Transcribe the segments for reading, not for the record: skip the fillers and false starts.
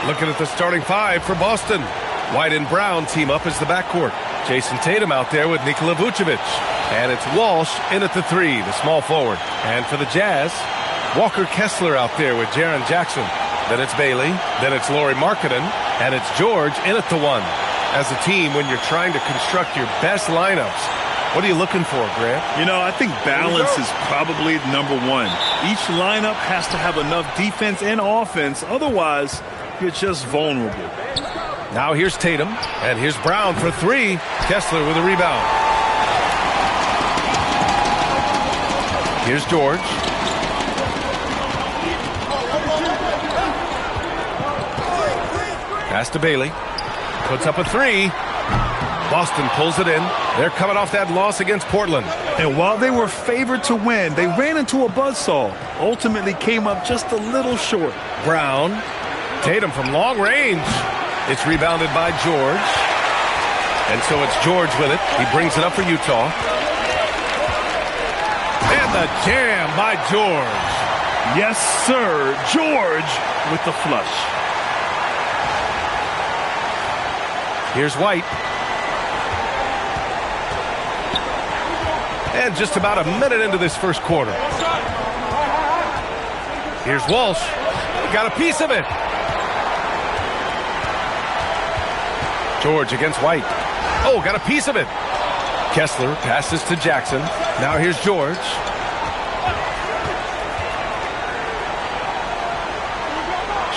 Looking at the starting five for Boston. White and Brown team up as the backcourt. Jason Tatum out there with Nikola Vucevic. And it's Walsh in at the three, the small forward. And for the Jazz, Walker Kessler out there with Jaren Jackson. Then it's Bailey. Then it's Lauri Markkanen. And it's George in at the one. As a team, when you're trying to construct your best lineups, what are you looking for, Grant? You know, I think balance is probably number one. Each lineup has to have enough defense and offense. Otherwise, you're just vulnerable. Now here's Tatum, and here's Brown for three. Kessler with a rebound. Here's George. Pass to Bailey. Puts up a three. Boston pulls it in. They're coming off that loss against Portland. And while they were favored to win, they ran into a buzzsaw. Ultimately came up just a little short. Brown. Tatum from long range. It's rebounded by George. And so it's George with it. He brings it up for Utah. And the jam by George. Yes, sir. George with the flush. Here's White. And just about a minute into this first quarter. Here's Walsh. Got a piece of it. George against White. Oh, got a piece of it. Kessler passes to Jackson. Now here's George.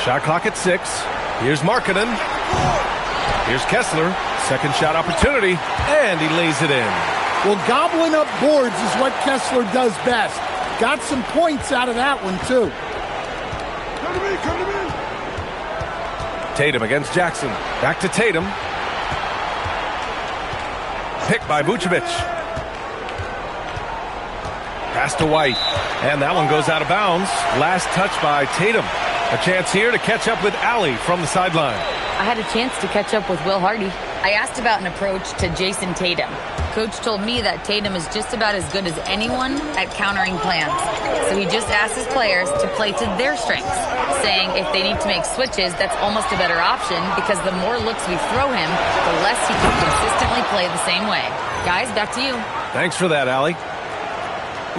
Shot clock at 6. Here's Markkanen. Here's Kessler. Second shot opportunity. And he lays it in. Well, gobbling up boards is what Kessler does best. Got some points out of that one, too. Come to me. Tatum against Jackson. Back to Tatum. Picked by Vucevic. Pass to White. And that one goes out of bounds. Last touch by Tatum. A chance here to catch up with Allie from the sideline. I had a chance to catch up with Will Hardy. I asked about an approach to Jason Tatum. Coach told me that Tatum is just about as good as anyone at countering plans. So he just asked his players to play to their strengths, saying if they need to make switches, that's almost a better option because the more looks we throw him, the less he can consistently play the same way. Guys, back to you. Thanks for that, Allie.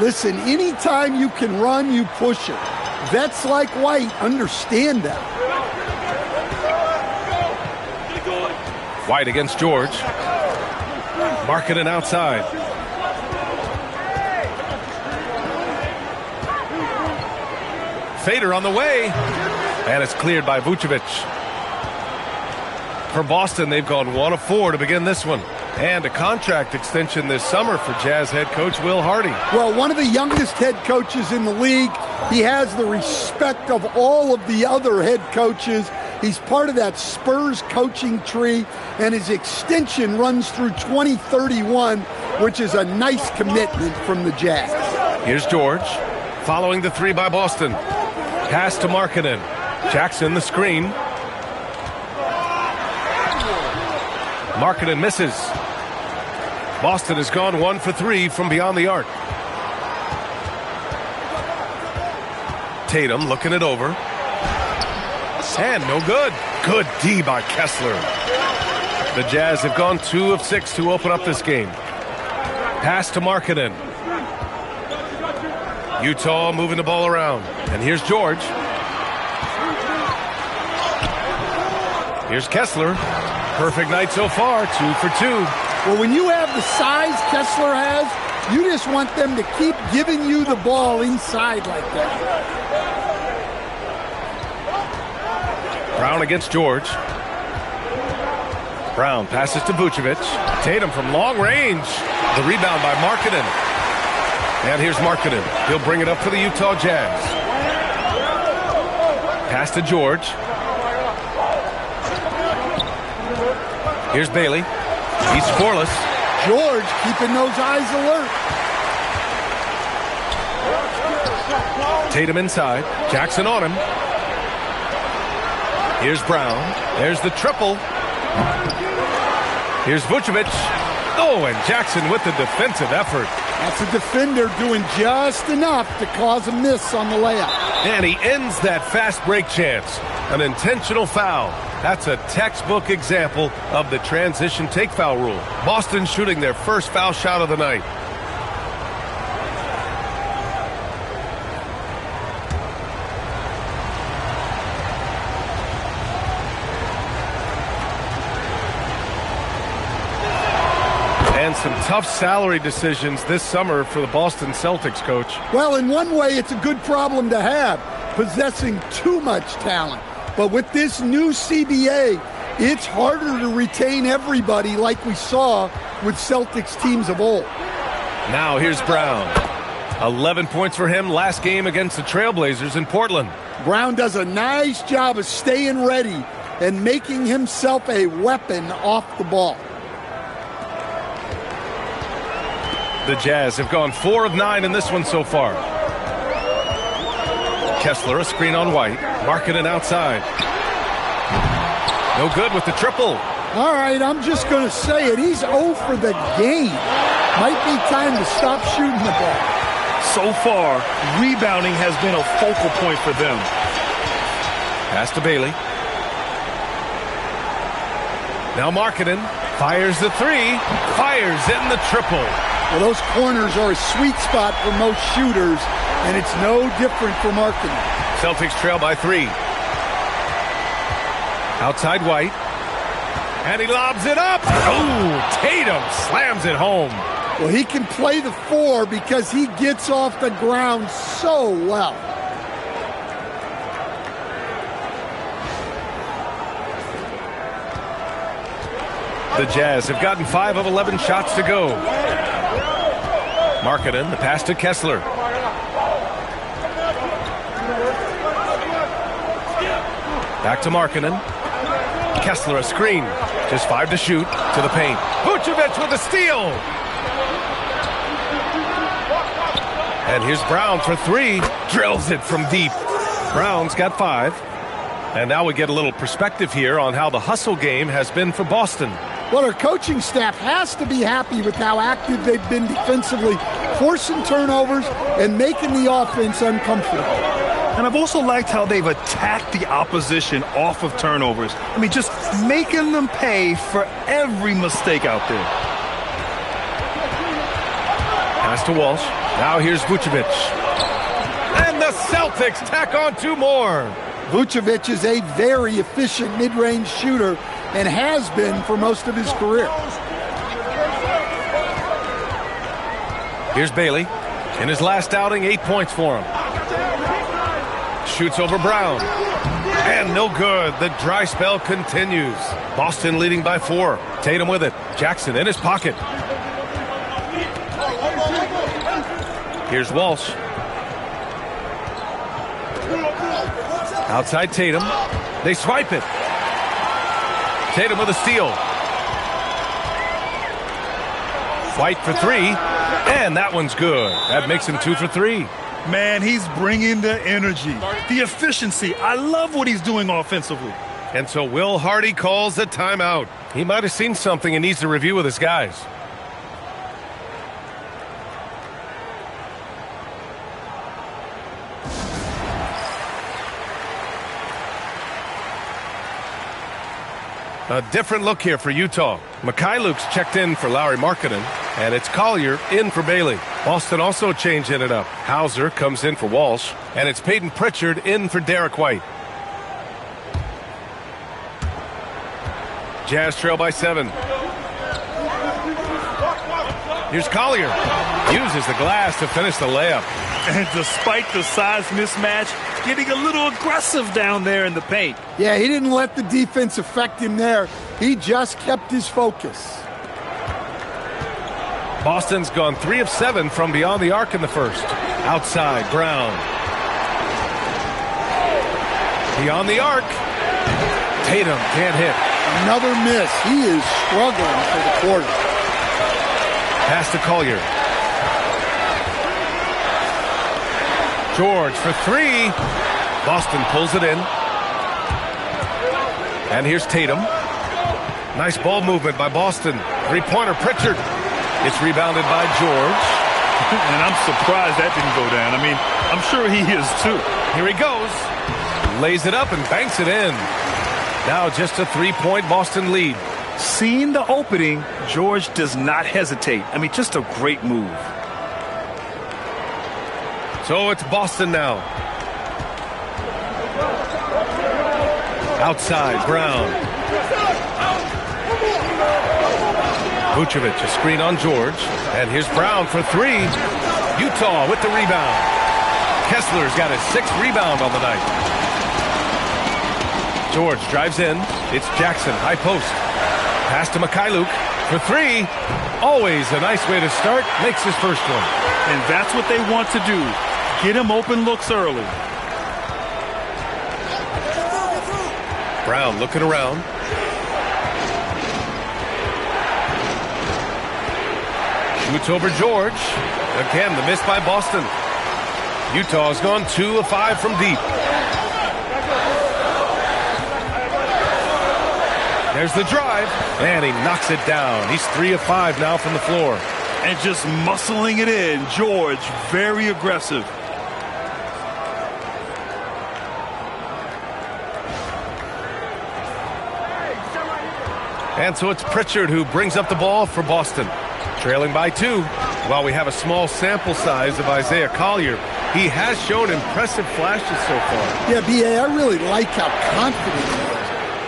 Listen, anytime you can run, you push it. Vets like White understand that. White against George. Markkanen outside. Fader on the way. And it's cleared by Vucevic. For Boston, they've gone 1 of 4 to begin this one. And a contract extension this summer for Jazz head coach Will Hardy. Well, one of the youngest head coaches in the league. He has the respect of all of the other head coaches. He's part of that Spurs coaching tree, and his extension runs through 2031, which is a nice commitment from the Jazz. Here's George, following the three by Boston. Pass to Markkanen. Jackson the screen. Markkanen misses. Boston has gone 1 for 3 from beyond the arc. Tatum looking it over. And no good. Good D by Kessler. The Jazz have gone 2 of 6 to open up this game. Pass to Markkanen. Utah moving the ball around. And here's George. Here's Kessler. Perfect night so far, 2 for 2. Well, when you have the size Kessler has, you just want them to keep giving you the ball inside like that. Brown against George. Brown passes to Vucevic. Tatum from long range. The rebound by Markkanen. And here's Markkanen. He'll bring it up for the Utah Jazz. Pass to George. Here's Bailey. He's scoreless. George keeping those eyes alert. Tatum inside. Jackson on him. Here's Brown. There's the triple. Here's Vucevic. Oh, and Jackson with the defensive effort. That's a defender doing just enough to cause a miss on the layup. And he ends that fast break chance. An intentional foul. That's a textbook example of the transition take foul rule. Boston shooting their first foul shot of the night. And some tough salary decisions this summer for the Boston Celtics, coach. Well, in one way, it's a good problem to have, possessing too much talent. But with this new CBA, it's harder to retain everybody like we saw with Celtics teams of old. Now here's Brown. 11 points for him last game against the Trailblazers in Portland. Brown does a nice job of staying ready and making himself a weapon off the ball. The Jazz have gone 4 of 9 in this one so far. Kessler, a screen on White. Markkanen outside. No good with the triple. All right, I'm just going to say it. He's 0 for the game. Might be time to stop shooting the ball. So far, rebounding has been a focal point for them. Pass to Bailey. Now Markkanen fires the 3. Fires in the triple. Well, those corners are a sweet spot for most shooters, and it's no different for Markkanen. Celtics trail by 3. Outside White. And he lobs it up. Oh, Tatum slams it home. Well, he can play the 4 because he gets off the ground so well. The Jazz have gotten 5 of 11 shots to go. Markkanen, the pass to Kessler. Back to Markkanen. Kessler a screen. Just 5 to shoot. To the paint. Vucevic with a steal. And here's Brown for 3. Drills it from deep. Brown's got 5. And now we get a little perspective here on how the hustle game has been for Boston. Well, our coaching staff has to be happy with how active they've been defensively, forcing turnovers and making the offense uncomfortable. And I've also liked how they've attacked the opposition off of turnovers. I mean, just making them pay for every mistake out there. Pass to Walsh. Now here's Vucevic. And the Celtics tack on 2 more. Vucevic is a very efficient mid-range shooter and has been for most of his career. Here's Bailey. In his last outing, 8 points for him. Shoots over Brown. And no good. The dry spell continues. Boston leading by 4. Tatum with it. Jackson in his pocket. Here's Walsh. Outside Tatum. They swipe it. Tatum with a steal. White for 3. And that one's good. That makes him 2 for 3. Man, he's bringing the energy, the efficiency. I love what he's doing offensively. And so Will Hardy calls the timeout. He might have seen something and needs to review with his guys. A different look here for Utah. Mikhailuk's checked in for Lauri Markkanen, and it's Collier in for Bailey. Boston also changing it up. Hauser comes in for Walsh, and it's Peyton Pritchard in for Derek White. Jazz trail by 7. Here's Collier. Uses the glass to finish the layup. And despite the size mismatch, getting a little aggressive down there in the paint. Yeah, he didn't let the defense affect him there. He just kept his focus. Boston's gone 3 of 7 from beyond the arc in the first. Outside, Brown. Beyond the arc. Tatum can't hit. Another miss. He is struggling for the quarter. Pass to Collier. George for 3. Boston pulls it in. And here's Tatum. Nice ball movement by Boston. 3-pointer Pritchard. It's rebounded by George. And I'm surprised that didn't go down. I mean, I'm sure he is too. Here he goes. lays it up and banks it in. Now just a 3-point Boston lead. Seeing the opening, George does not hesitate. I mean, just a great move. So it's Boston now. Outside, Brown. Vucevic, a screen on George. And here's Brown for three. Utah with the rebound. Kessler's got his 6th rebound on the night. George drives in. It's Jackson, high post. Pass to Mikhailuk for three. Always a nice way to start. Makes his first one. And that's what they want to do. Get him open looks early. Brown looking around. Shoots over George. Again, the miss by Boston. Utah's gone 2 of 5 from deep. There's the drive, and he knocks it down. He's 3 of 5 now from the floor. And just muscling it in, George, very aggressive. And so it's Pritchard who brings up the ball for Boston. Trailing by 2. While we have a small sample size of Isaiah Collier, he has shown impressive flashes so far. Yeah, B.A., I really like how confident he is.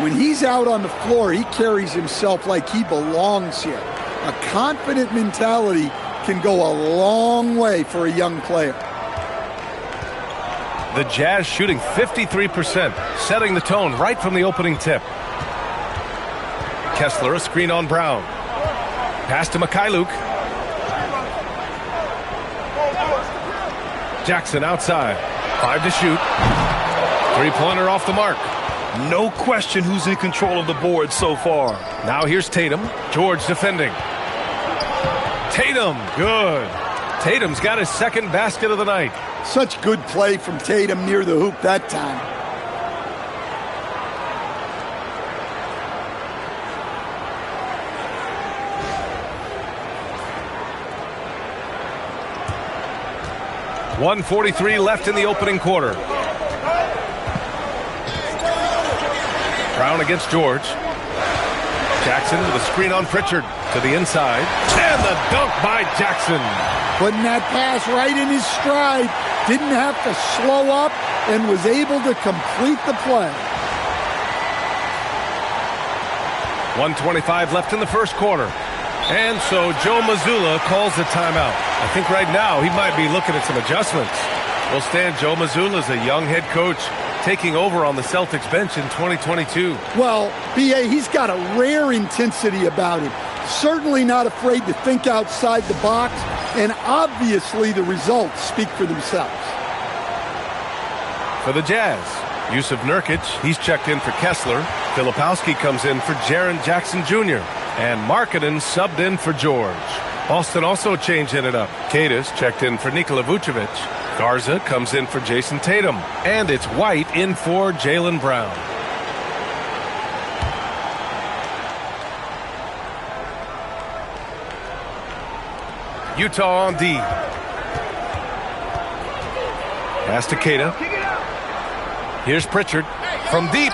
When he's out on the floor, he carries himself like he belongs here. A confident mentality can go a long way for a young player. The Jazz shooting 53%, setting the tone right from the opening tip. Kessler, a screen on Brown. Pass to Mikhailuk. Jackson outside. 5 to shoot. 3-pointer off the mark. No question who's in control of the board so far. Now here's Tatum. George defending. Tatum, good. Tatum's got his 2nd basket of the night. Such good play from Tatum near the hoop that time. .143 left in the opening quarter. Brown against George. Jackson with a screen on Pritchard to the inside. And the dunk by Jackson. Putting that pass right in his stride. Didn't have to slow up and was able to complete the play. 1:25 left in the first quarter. And so Joe Mazzulla calls a timeout. I think right now he might be looking at some adjustments. We'll stand. Joe Mazzulla is a young head coach taking over on the Celtics bench in 2022. Well, B.A., he's got a rare intensity about him. Certainly not afraid to think outside the box, and obviously the results speak for themselves. For the Jazz, Yusuf Nurkic, he's checked in for Kessler. Filipowski comes in for Jaren Jackson Jr. And Markkanen subbed in for George. Boston also changing it up. Kadis checked in for Nikola Vucevic. Garza comes in for Jason Tatum. And it's White in for Jaylen Brown. Utah on D. Pass to Queta. Here's Pritchard from deep.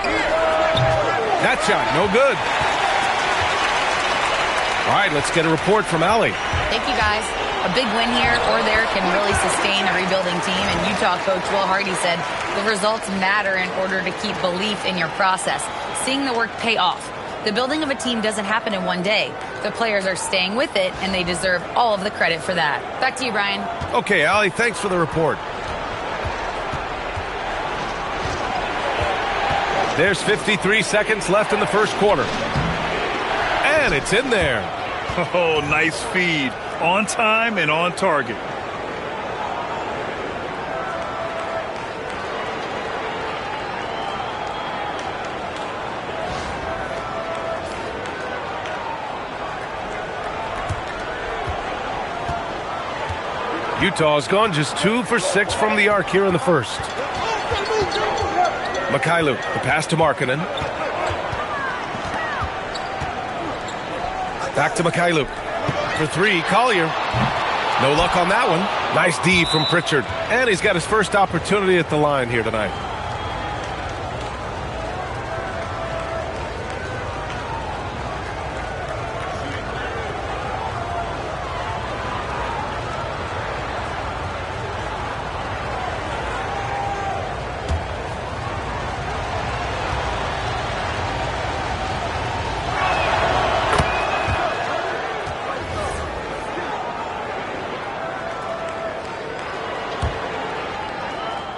That shot, no good. All right, let's get a report from Allie. Thank you, guys. A big win here or there can really sustain a rebuilding team, and Utah coach Will Hardy said the results matter in order to keep belief in your process, seeing the work pay off. The building of a team doesn't happen in one day. The players are staying with it, and they deserve all of the credit for that. Back to you, Brian. Okay, Allie, thanks for the report. There's 53 seconds left in the first quarter. And it's in there. Oh, nice feed. On time and on target. Utah's gone just 2 for 6 from the arc here in the first. Mikhailuk, the pass to Markkanen. Back to Mikhailuk. For three, Collier. No luck on that one. Nice D from Pritchard. And he's got his first opportunity at the line here tonight.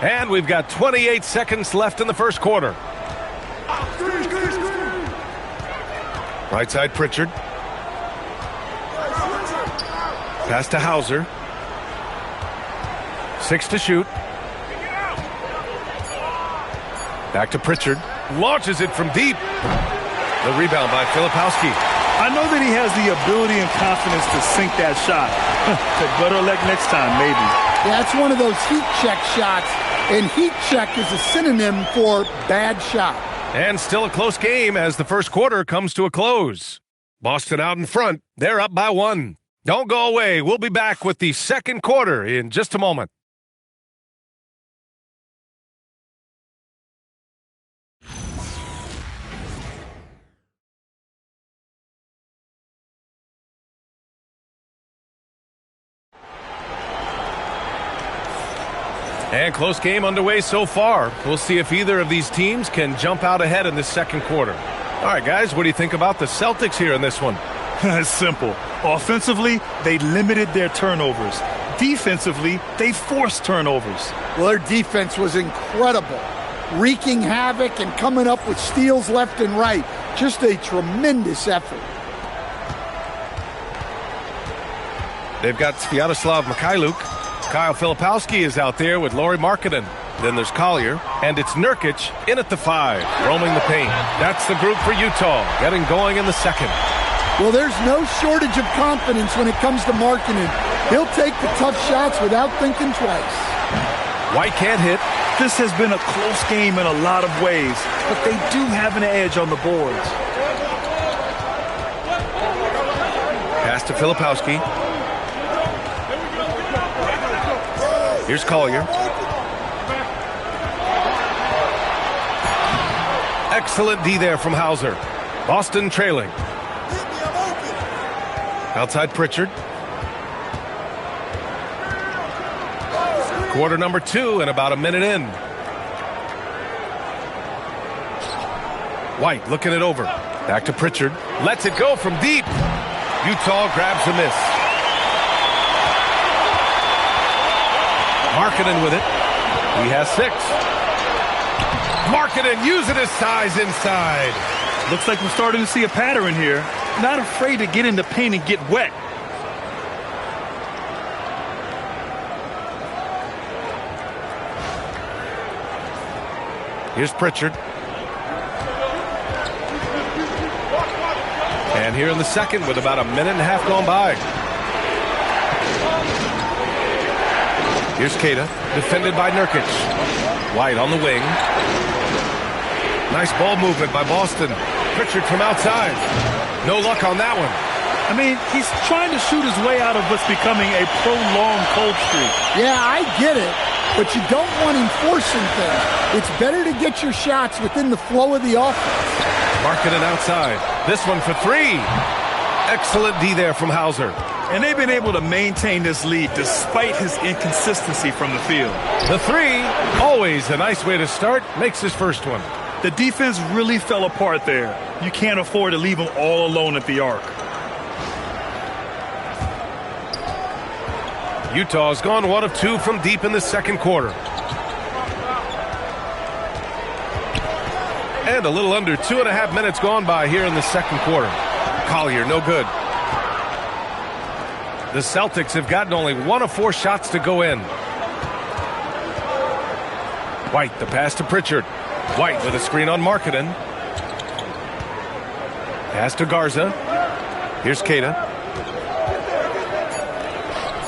And we've got 28 seconds left in the first quarter. Right side Pritchard. Pass to Hauser. 6 to shoot. Back to Pritchard. Launches it from deep. The rebound by Filipowski. I know that he has the ability and confidence to sink that shot. Better luck next time, maybe. Yeah, that's one of those heat check shots, and heat check is a synonym for bad shot. And still a close game as the first quarter comes to a close. Boston out in front. They're up by 1. Don't go away. We'll be back with the second quarter in just a moment. And close game underway so far. We'll see if either of these teams can jump out ahead in this second quarter. All right, guys, what do you think about the Celtics here in this one? It's simple. Offensively, they limited their turnovers. Defensively, they forced turnovers. Well, their defense was incredible, wreaking havoc and coming up with steals left and right. Just a tremendous effort. They've got Sviatoslav Mikhailuk. Kyle Filipowski is out there with Lauri Markkanen. Then there's Collier, and it's Nurkic in at the 5, roaming the paint. That's the group for Utah, getting going in the second. Well, there's no shortage of confidence when it comes to Markkanen. He'll take the tough shots without thinking twice. White can't hit. This has been a close game in a lot of ways, but they do have an edge on the boards. Pass to Filipowski. Here's Collier. Excellent D there from Hauser. Boston trailing. Outside Pritchard. Quarter number 2 and about a minute in. White looking it over. Back to Pritchard. Lets it go from deep. Utah grabs a miss. Markkanen with it. He has 6. Markkanen using his size inside. Looks like we're starting to see a pattern here. Not afraid to get in the paint and get wet. Here's Pritchard. And here in the second with about a minute and a half gone by. Here's Keita, defended by Nurkic. White on the wing. Nice ball movement by Boston. Pritchard from outside. No luck on that one. I mean, he's trying to shoot his way out of what's becoming a prolonged cold streak. Yeah, I get it, but you don't want him forcing things. It's better to get your shots within the flow of the offense. Markkanen outside. This one for 3. Excellent D there from Hauser. And they've been able to maintain this lead despite his inconsistency from the field. The 3, always a nice way to start, makes his first one. The defense really fell apart there. You can't afford to leave them all alone at the arc. Utah's gone 1 of 2 from deep in the second quarter. And a little under 2.5 minutes gone by here in the second quarter. Collier, no good. The Celtics have gotten only 1 of 4 shots to go in. White, the pass to Pritchard. White with a screen on Markkanen. Pass to Garza. Here's Keita.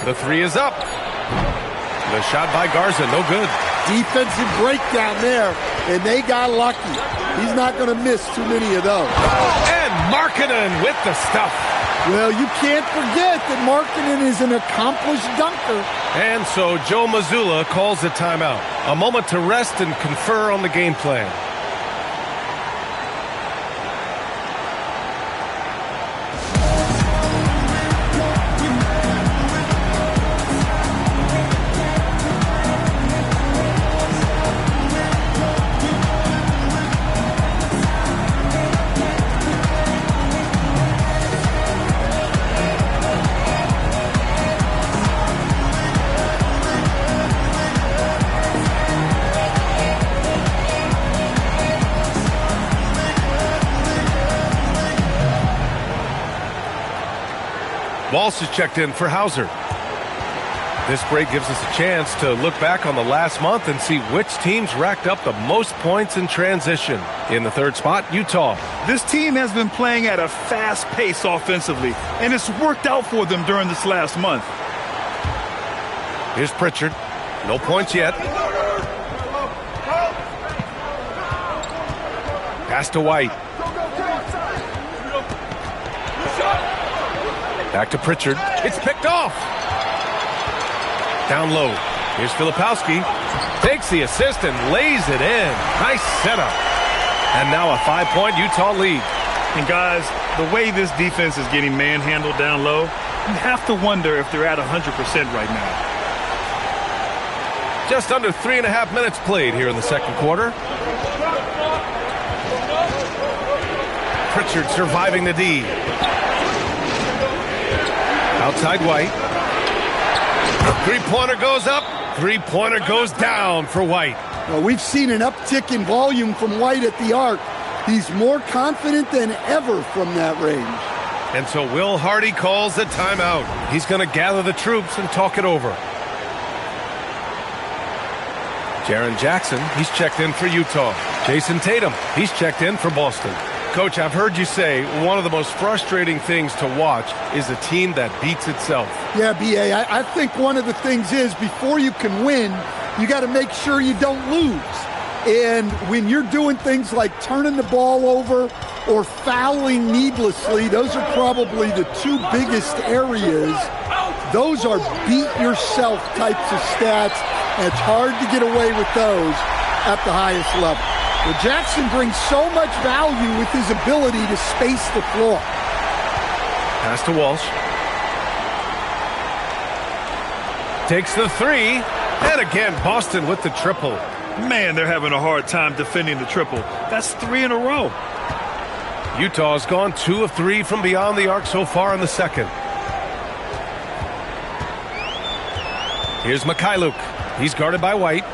The 3 is up. The shot by Garza, no good. Defensive breakdown there, and they got lucky. He's not going to miss too many of those. And Markkanen with the stuff. Well, you can't forget that Markkanen is an accomplished dunker. And so Joe Mazzulla calls a timeout. A moment to rest and confer on the game plan. Walsh is checked in for Hauser. This break gives us a chance to look back on the last month and see which teams racked up the most points in transition. In the third spot, Utah. This team has been playing at a fast pace offensively, and it's worked out for them during this last month. Here's Pritchard. No points yet. Pass to White. Back to Pritchard. It's picked off. Down low. Here's Filipowski. Takes the assist and lays it in. Nice setup. And now a 5-point Utah lead. And guys, the way this defense is getting manhandled down low, you have to wonder if they're at 100% right now. Just under 3.5 minutes played here in the second quarter. Pritchard surviving the D. Outside White. Three-pointer goes up. Three-pointer goes down for White. Well, we've seen an uptick in volume from White at the arc. He's more confident than ever from that range. And so Will Hardy calls the timeout. He's going to gather the troops and talk it over. Jaren Jackson, he's checked in for Utah. Jason Tatum, he's checked in for Boston. Coach, I've heard you say one of the most frustrating things to watch is a team that beats itself. Yeah, B.A., I think one of the things is before you can win, you got to make sure you don't lose. And when you're doing things like turning the ball over or fouling needlessly, those are probably the two biggest areas. Those are beat-yourself types of stats, and it's hard to get away with those at the highest level. Well, Jackson brings so much value with his ability to space the floor. Pass to Walsh. Takes the three. And again, Boston with the triple. Man, they're having a hard time defending the triple. That's 3 in a row. Utah's gone 2 of 3 from beyond the arc so far in the second. Here's Mikhailuk. He's guarded by White.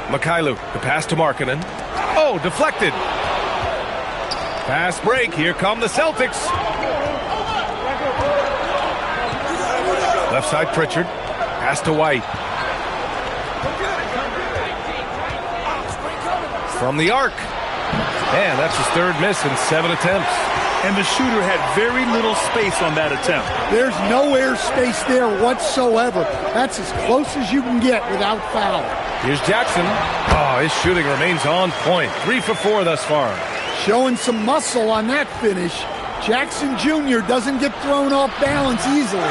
Mikhailuk, the pass to Markkanen. Oh, deflected. Pass break. Here come the Celtics. Left side Pritchard. Pass to White. From the arc. And that's his third miss in 7 attempts. And the shooter had very little space on that attempt. There's no air space there whatsoever. That's as close as you can get without foul. Here's Jackson. Oh, his shooting remains on point. 3 for 4 thus far. Showing some muscle on that finish. Jackson Jr. doesn't get thrown off balance easily.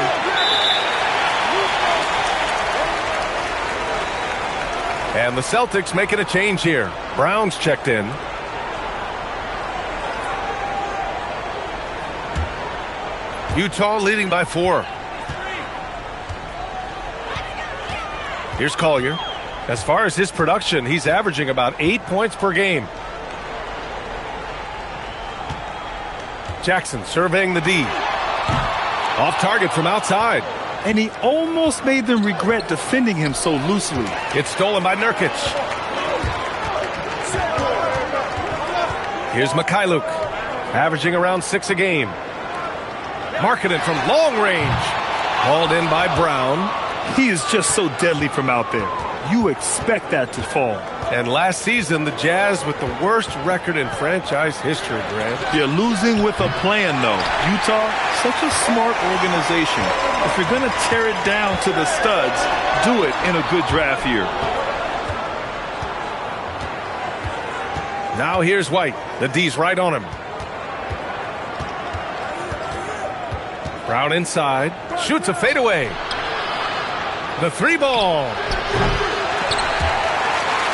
And the Celtics making a change here. Brown's checked in. Utah leading by 4. Here's Collier. As far as his production, he's averaging about 8 points per game. Jackson surveying the D. Off target from outside. And he almost made them regret defending him so loosely. It's stolen by Nurkic. Here's Mikhailuk, averaging around 6 a game. Markkanen from long range. Hauled in by Brown. He is just so deadly from out there. You expect that to fall. And last season, the Jazz with the worst record in franchise history, Grant. They're losing with a plan, though. Utah, such a smart organization. If you're going to tear it down to the studs, do it in a good draft year. Now here's White. The D's right on him. Brown inside. Shoots a fadeaway. The 3 ball.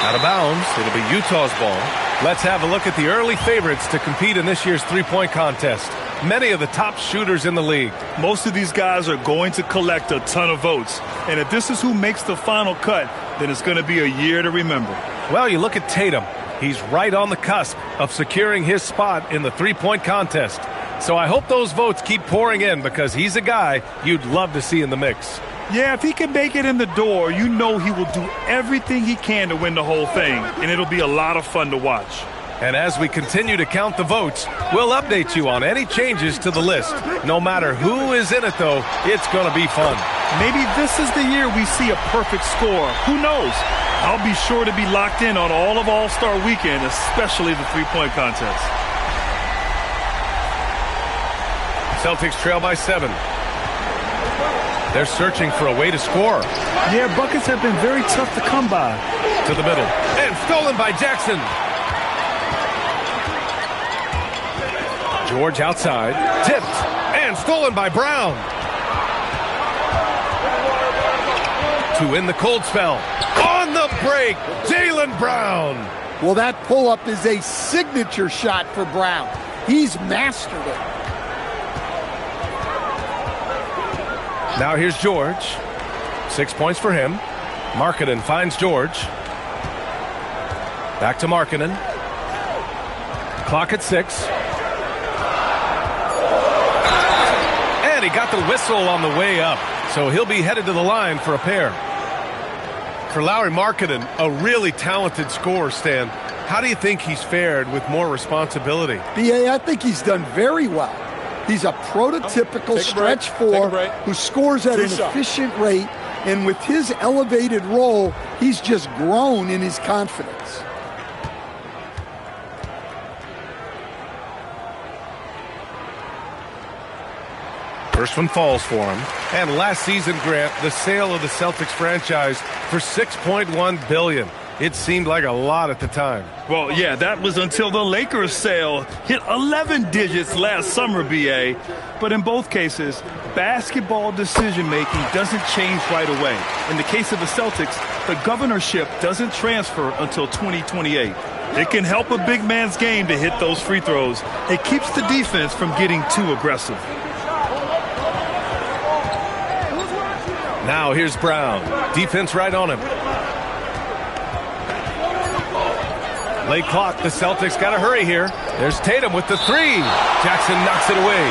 Out of bounds. It'll be Utah's ball. Let's have a look at the early favorites to compete in this year's three-point contest. Many of the top shooters in the league. Most of these guys are going to collect a ton of votes. And if this is who makes the final cut, then it's going to be a year to remember. Well, you look at Tatum. He's right on the cusp of securing his spot in the three-point contest. So I hope those votes keep pouring in because he's a guy you'd love to see in the mix. Yeah, if he can make it in the door, you know he will do everything he can to win the whole thing, and it'll be a lot of fun to watch. And as we continue to count the votes, we'll update you on any changes to the list. No matter who is in it, though, it's going to be fun. Maybe this is the year we see a perfect score. Who knows? I'll be sure to be locked in on all of All-Star Weekend, especially the three-point contest. Celtics trail by 7. They're searching for a way to score. Yeah, buckets have been very tough to come by. To the middle. And stolen by Jackson. George outside. Tipped. And stolen by Brown. To win the cold spell. On the break, Jaylen Brown. Well, that pull-up is a signature shot for Brown. He's mastered it. Now here's George. 6 points for him. Markkanen finds George. Back to Markkanen. Clock at 6. And he got the whistle on the way up. So he'll be headed to the line for a pair. For Lauri Markkanen, a really talented scorer, Stan. How do you think he's fared with more responsibility? B.A., I think he's done very well. He's a prototypical stretch four who scores at an efficient rate, and with his elevated role, he's just grown in his confidence. First one falls for him. And last season, Grant, the sale of the Celtics franchise for $6.1 billion. It seemed like a lot at the time. Well, yeah, that was until the Lakers sale hit 11 digits last summer, B.A. But in both cases, basketball decision-making doesn't change right away. In the case of the Celtics, the governorship doesn't transfer until 2028. It can help a big man's game to hit those free throws. It keeps the defense from getting too aggressive. Now here's Brown. Defense right on him. Late clock. The Celtics got to hurry here. There's Tatum with the three. Jackson knocks it away.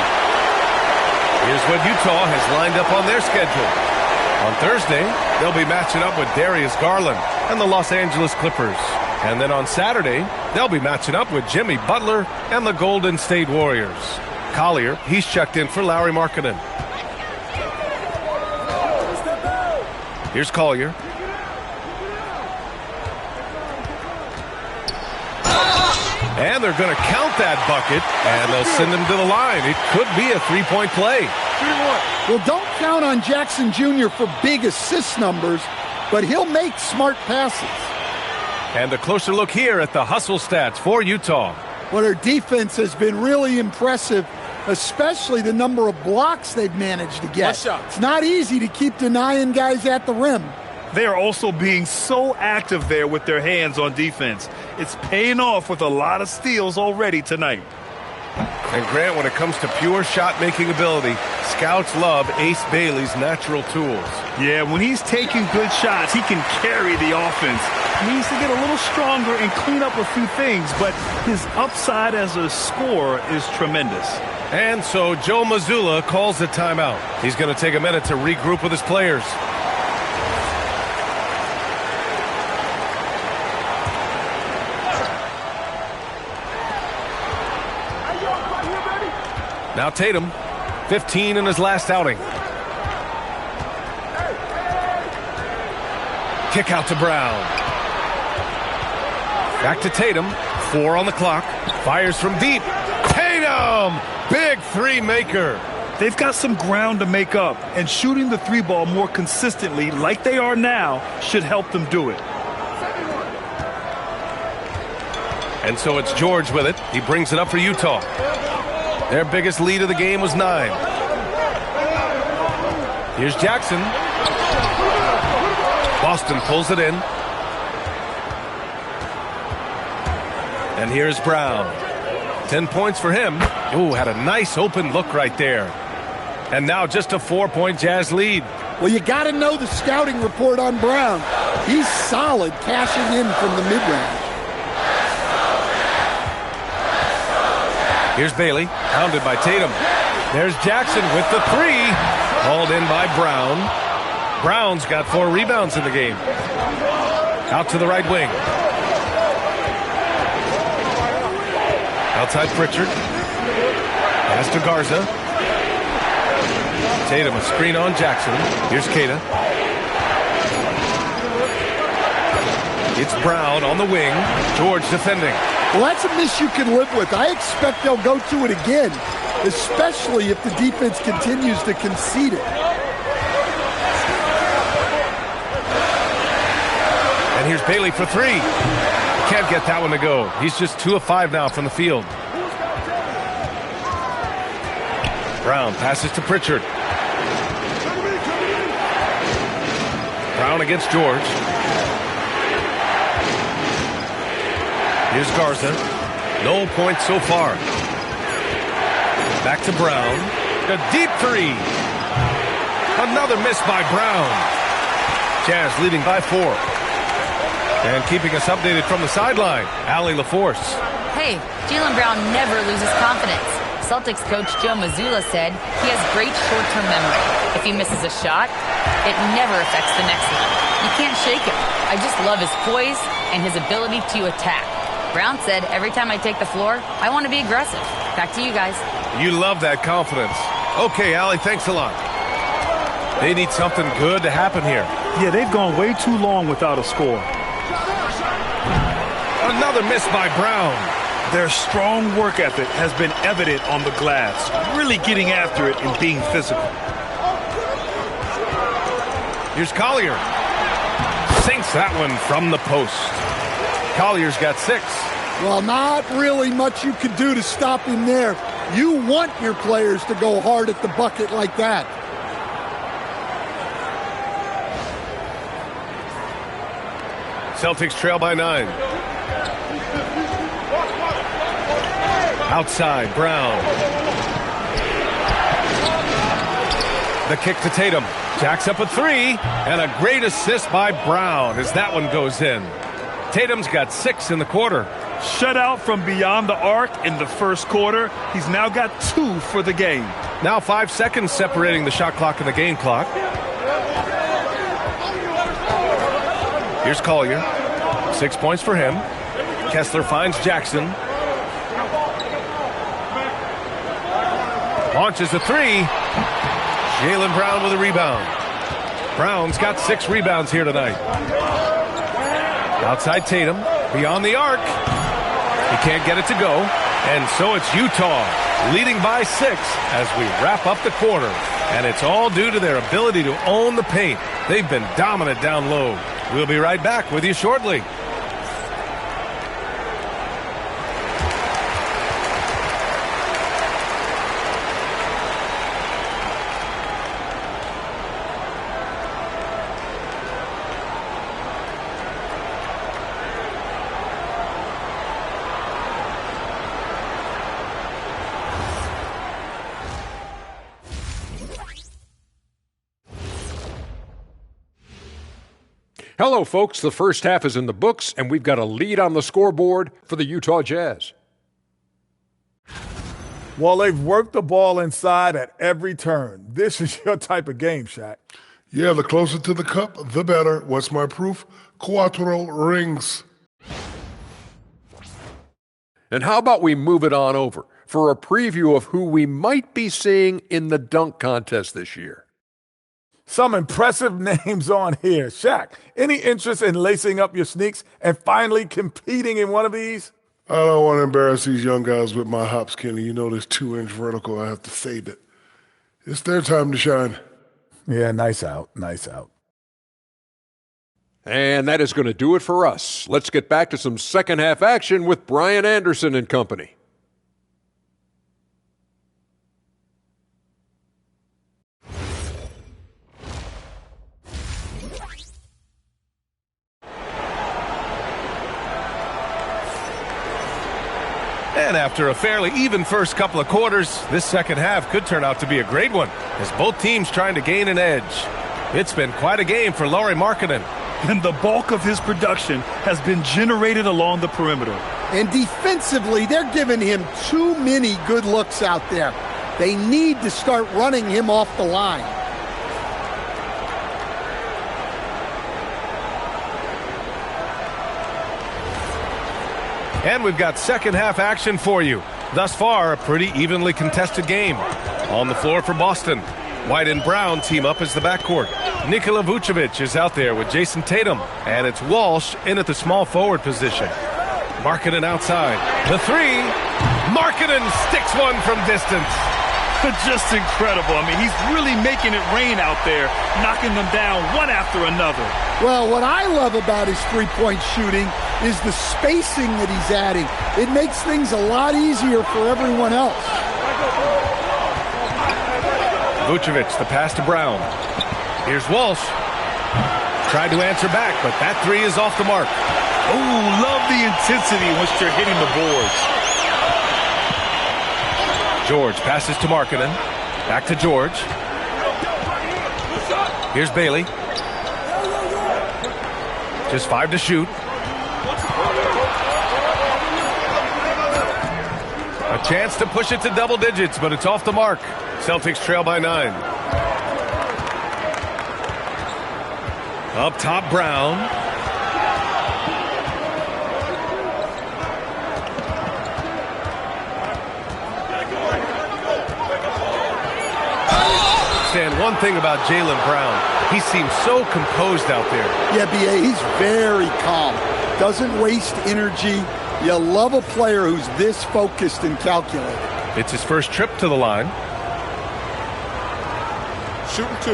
Here's what Utah has lined up on their schedule. On Thursday, they'll be matching up with Darius Garland and the Los Angeles Clippers. And then on Saturday, they'll be matching up with Jimmy Butler and the Golden State Warriors. Collier, he's checked in for Lauri Markkanen. Here's Collier. And they're going to count that bucket, and they'll send him to the line. It could be a three-point play. Well, don't count on Jackson Jr. for big assist numbers, but he'll make smart passes. And a closer look here at the hustle stats for Utah. Well, their defense has been really impressive, especially the number of blocks they've managed to get. It's not easy to keep denying guys at the rim. They are also being so active there with their hands on defense. It's paying off with a lot of steals already tonight. And Grant, when it comes to pure shot-making ability, scouts love Ace Bailey's natural tools. Yeah, when he's taking good shots, he can carry the offense. He needs to get a little stronger and clean up a few things, but his upside as a scorer is tremendous. And so Joe Mazzulla calls a timeout. He's going to take a minute to regroup with his players. Now Tatum, 15 in his last outing. Kick out to Brown. Back to Tatum, 4 on the clock. Fires from deep. Tatum! Big three-maker. They've got some ground to make up, and shooting the three ball more consistently like they are now should help them do it. And so it's George with it. He brings it up for Utah. Their biggest lead of the game was 9. Here's Jackson. Boston pulls it in. And here's Brown. 10 points for him. Ooh, had a nice open look right there. And now just a 4-point Jazz lead. Well, you got to know the scouting report on Brown. He's solid cashing in from the mid-range. Here's Bailey, pounded by Tatum. There's Jackson with the three. Hauled in by Brown. Brown's got 4 rebounds in the game. Out to the right wing. Outside Pritchard. Pass to Garza. Tatum, a screen on Jackson. Here's Keita. It's Brown on the wing. George defending. Well, that's a miss you can live with. I expect they'll go to it again, especially if the defense continues to concede it. And here's Bailey for three. Can't get that one to go. He's just 2 of 5 now from the field. Brown passes to Pritchard. Brown against George. Here's Garza. No points so far. Back to Brown. A deep three. Another miss by Brown. Jazz leading by 4. And keeping us updated from the sideline, Allie LaForce. Hey, Jaylen Brown never loses confidence. Celtics coach Joe Mazzulla said he has great short-term memory. If he misses a shot, it never affects the next one. You can't shake him. I just love his poise and his ability to attack. Brown said, every time I take the floor, I want to be aggressive. Back to you guys. You love that confidence. Okay, Allie, thanks a lot. They need something good to happen here. Yeah, they've gone way too long without a score. Another miss by Brown. Their strong work ethic has been evident on the glass, really getting after it and being physical. Here's Collier. Sinks that one from the post. Collier's got 6. Well, not really much you can do to stop him there. You want your players to go hard at the bucket like that. Celtics trail by 9. Outside, Brown. The kick to Tatum. Jacks up a 3, and a great assist by Brown as that one goes in. Tatum's got 6 in the quarter. Shutout from beyond the arc in the first quarter. He's now got 2 for the game. Now 5 seconds separating the shot clock and the game clock. Here's Collier. 6 points for him. Kessler finds Jackson. Launches a 3. Jaylen Brown with a rebound. Brown's got 6 rebounds here tonight. Outside Tatum, beyond the arc. He can't get it to go. And so it's Utah leading by 6 as we wrap up the quarter. And it's all due to their ability to own the paint. They've been dominant down low. We'll be right back with you shortly. Hello, folks. The first half is in the books, and we've got a lead on the scoreboard for the Utah Jazz. Well, they've worked the ball inside at every turn. This is your type of game, Shaq. Yeah, the closer to the cup, the better. What's my proof? Cuatro rings. And how about we move it on over for a preview of who we might be seeing in the dunk contest this year? Some impressive names on here. Shaq, any interest in lacing up your sneaks and finally competing in one of these? I don't want to embarrass these young guys with my hops, Kenny. You know this 2-inch vertical, I have to save it. It's their time to shine. Yeah, nice out, nice out. And that is going to do it for us. Let's get back to some second half action with Brian Anderson and company. And after a fairly even first couple of quarters, this second half could turn out to be a great one as both teams trying to gain an edge. It's been quite a game for Lauri Markkanen. And the bulk of his production has been generated along the perimeter. And defensively, they're giving him too many good looks out there. They need to start running him off the line. And we've got second half action for you. Thus far, a pretty evenly contested game. On the floor for Boston, White and Brown team up as the backcourt. Nikola Vucevic is out there with Jason Tatum. And it's Walsh in at the small forward position. Markkanen outside. The three. Markkanen sticks one from distance. Just incredible. I mean, he's really making it rain out there, knocking them down one after another. Well, what I love about his three-point shooting is the spacing that he's adding. It makes things a lot easier for everyone else. Vucevic, the pass to Brown. Here's Walsh. Tried to answer back, but that three is off the mark. Oh, love the intensity once you're hitting the boards. George passes to Markkanen. Back to George. Here's Bailey. Just 5 to shoot. A chance to push it to double digits, but it's off the mark. Celtics trail by 9. Up top, Brown. One thing about Jaylen Brown, he seems so composed out there. Yeah, B.A., he's very calm. Doesn't waste energy. You love a player who's this focused and calculated. It's his first trip to the line. Shooting 2.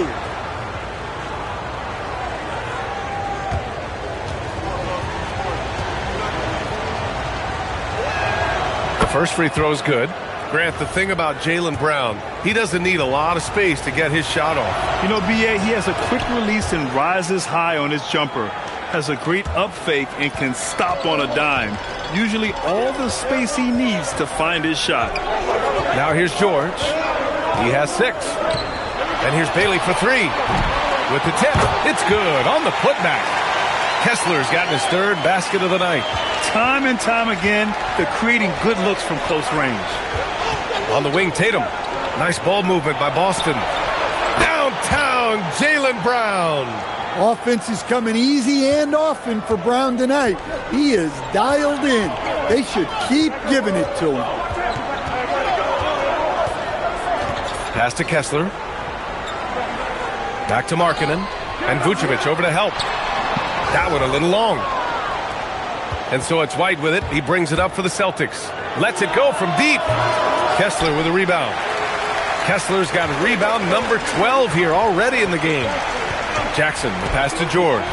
The first free throw is good. Grant, the thing about Jaylen Brown, he doesn't need a lot of space to get his shot off. You know, B.A., he has a quick release and rises high on his jumper. Has a great up fake and can stop on a dime. Usually all the space he needs to find his shot. Now here's George. He has 6. And here's Bailey for 3. With the tip, it's good on the putback. Kessler's gotten his 3rd basket of the night. Time and time again, they're creating good looks from close range. On the wing, Tatum. Nice ball movement by Boston. Downtown, Jaylen Brown. Offense is coming easy and often for Brown tonight. He is dialed in. They should keep giving it to him. Pass to Kessler. Back to Markkanen. And Vucevic over to help. That one a little long. And so it's White with it. He brings it up for the Celtics. Lets it go from deep. Kessler with a rebound. Kessler's got rebound number 12 here already in the game. Jackson, the pass to George.